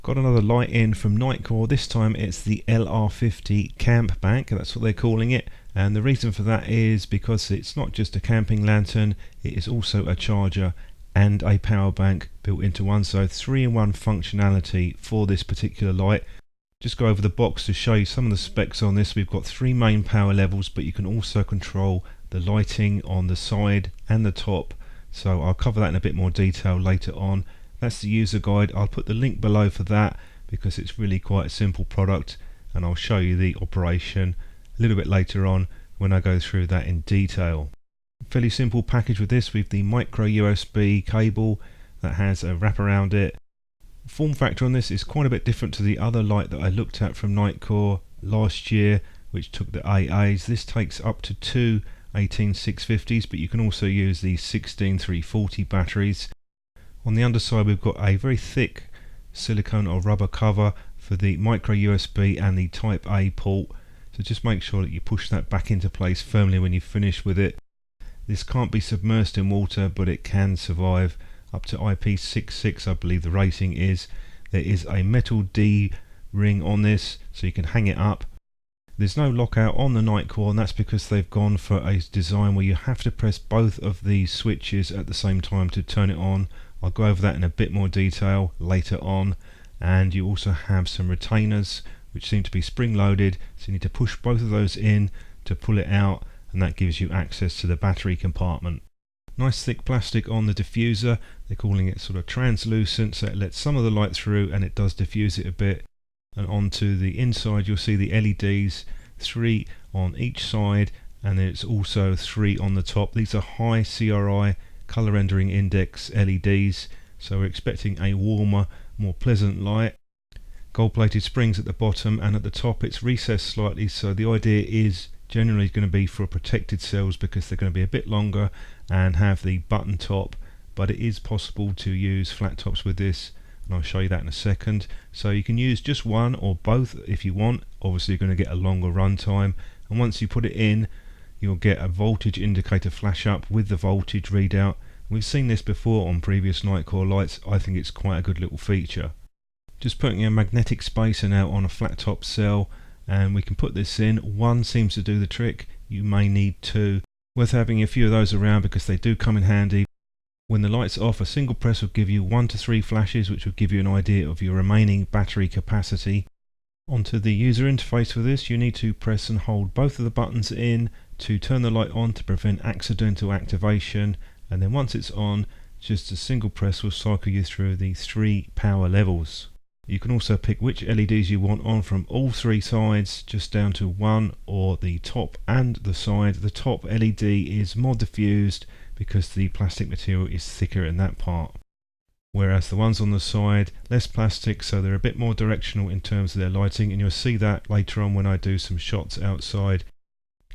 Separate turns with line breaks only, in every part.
Got another light in from Nitecore. This time it's the LR50 Campbank, that's what they're calling it. And the reason for that is because it's not just a camping lantern, it is also a charger and a power bank built into one. So 3-in-1 functionality for this particular light. Just go over the box to show you some of the specs on this. We've got 3 main power levels, but you can also control the lighting on the side and the top. So I'll cover that in a bit more detail later on. That's the user guide. I'll put the link below for that because it's really quite a simple product, and I'll show you the operation a little bit later on when I go through that in detail. Fairly simple package with this, with the micro USB cable that has a wrap around it. Form factor on this is quite a bit different to the other light that I looked at from Nitecore last year, which took the AAs. This takes up to 2 18650s, but you can also use the 16340 batteries. On the underside we've got a very thick silicone or rubber cover for the micro USB and the Type A port, so just make sure that you push that back into place firmly when you finish with it. This can't be submersed in water, but it can survive up to IP66, I believe the rating is. There is a metal D ring on this, so you can hang it up. There's no lockout on the Nitecore, and that's because they've gone for a design where you have to press both of these switches at the same time to turn it on. I'll go over that in a bit more detail later on. And you also have some retainers which seem to be spring loaded, so you need to push both of those in to pull it out, and that gives you access to the battery compartment. Nice thick plastic on the diffuser. They're calling it sort of translucent, so it lets some of the light through and it does diffuse it a bit. And onto the inside you'll see the LEDs, 3 on each side, and there's also 3 on the top. These are high CRI colour rendering index LEDs, so we're expecting a warmer, more pleasant light. Gold plated springs at the bottom, and at the top it's recessed slightly, so the idea is generally going to be for protected cells because they're going to be a bit longer and have the button top, but it is possible to use flat tops with this, and I'll show you that in a second. So you can use just one or both if you want. Obviously you're going to get a longer run time, and once you put it in you'll get a voltage indicator flash up with the voltage readout. We've seen this before on previous Nitecore lights. I think it's quite a good little feature. Just putting a magnetic spacer now on a flat top cell, and we can put this in. One seems to do the trick. You may need 2. Worth having a few of those around because they do come in handy. When the light's off, a single press will give you 1 to 3 flashes, which will give you an idea of your remaining battery capacity. Onto the user interface for this, you need to press and hold both of the buttons in to turn the light on to prevent accidental activation, and then once it's on, just a single press will cycle you through the 3 power levels. You can also pick which LEDs you want on from all 3 sides, just down to 1 or the top and the side. The top LED is more diffused because the plastic material is thicker in that part, whereas the ones on the side, less plastic, so they're a bit more directional in terms of their lighting, and you'll see that later on when I do some shots outside.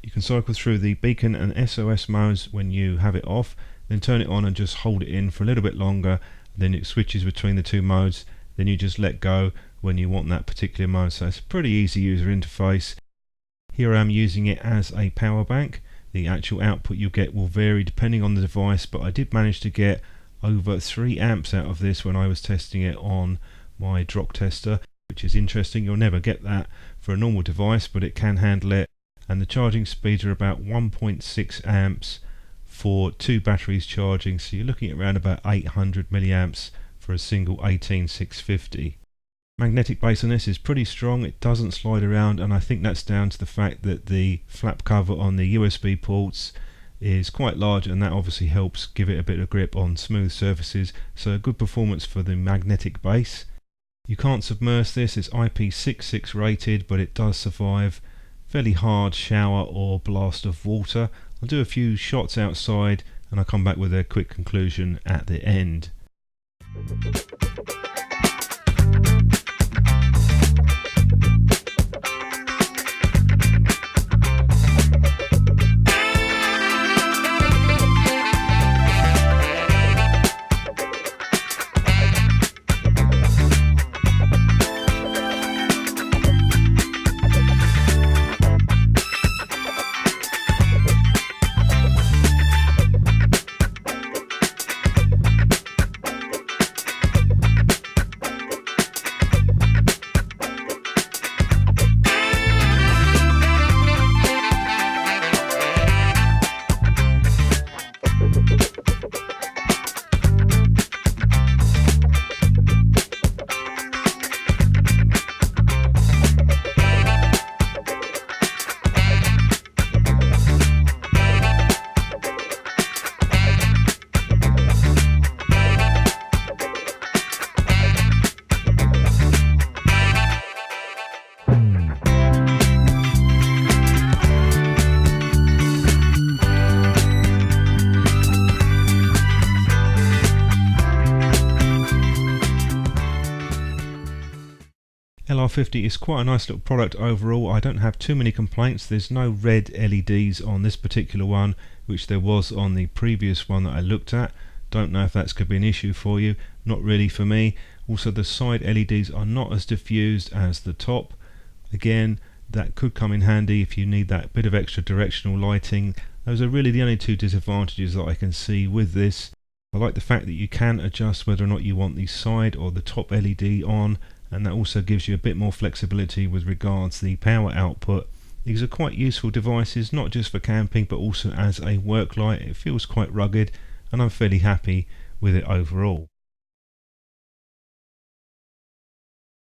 You can cycle through the beacon and SOS modes when you have it off, then turn it on and just hold it in for a little bit longer, then it switches between the 2 modes, then you just let go when you want that particular mode. So it's a pretty easy user interface. Here I am using it as a power bank. The actual output you get will vary depending on the device, but I did manage to get over 3 amps out of this when I was testing it on my drop tester, which is interesting. You'll never get that for a normal device, but it can handle it. And the charging speeds are about 1.6 amps for 2 batteries charging, so you're looking at around about 800 milliamps for a single 18650. Magnetic base on this is pretty strong. It doesn't slide around, and I think that's down to the fact that the flap cover on the USB ports is quite large, and that obviously helps give it a bit of grip on smooth surfaces, so a good performance for the magnetic base. You can't submerge this, it's IP66 rated, but it does survive fairly hard shower or blast of water. I'll do a few shots outside and I'll come back with a quick conclusion at the end. LR50 is quite a nice little product overall. I don't have too many complaints. There's no red LEDs on this particular one, which there was on the previous one that I looked at. Don't know if that's could be an issue for you. Not really for me. Also, the side LEDs are not as diffused as the top. Again, that could come in handy if you need that bit of extra directional lighting. Those are really the only two disadvantages that I can see with this. I like the fact that you can adjust whether or not you want the side or the top LED on, and that also gives you a bit more flexibility with regards to the power output. These are quite useful devices, not just for camping but also as a work light. It feels quite rugged and I'm fairly happy with it overall.